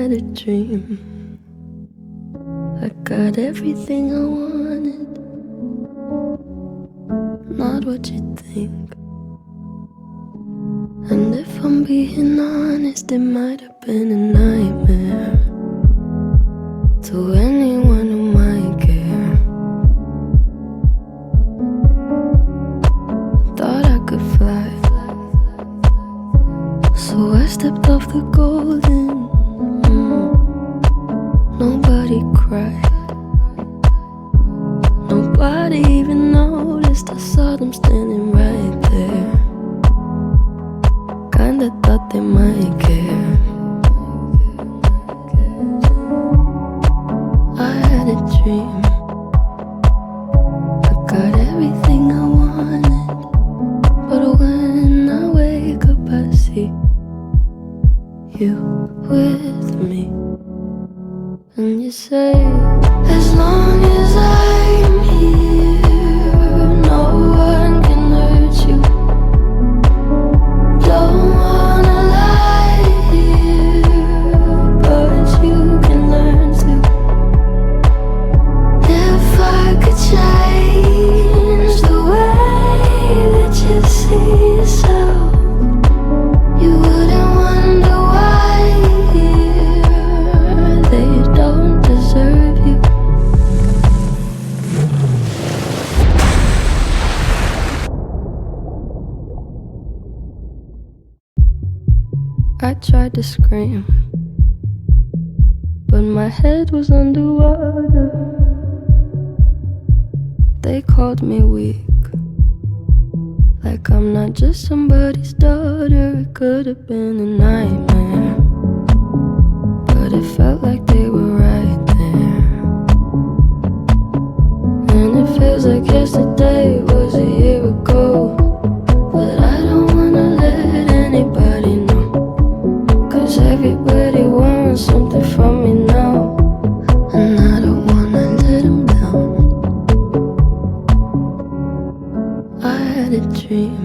had a dream. I got everything I wanted, not what you think. And if I'm being honest, it might have been a nightmare to anyone who might care. Thought I could fly, so I stepped off the golden. Nobody cried, nobody even noticed. I saw them standing right there. Kinda thought they might care. I had a dream, I got everything I wanted, but when I wake up I see you with me. And you say, as long as I'm here, no one can hurt you. Don't wanna lie here, but you can learn to. If I could change the way that you see yourself, you wouldn't wonder why they don't deserve you. I tried to scream, but my head was underwater. They called me weak, like I'm not just somebody's daughter. It could have been a nightmare, but it felt like they were right there. And it feels like yesterday was a year ago, but I don't wanna let anybody know, 'cause everybody wants something from me now, and I don't wanna let them down. I had a dream,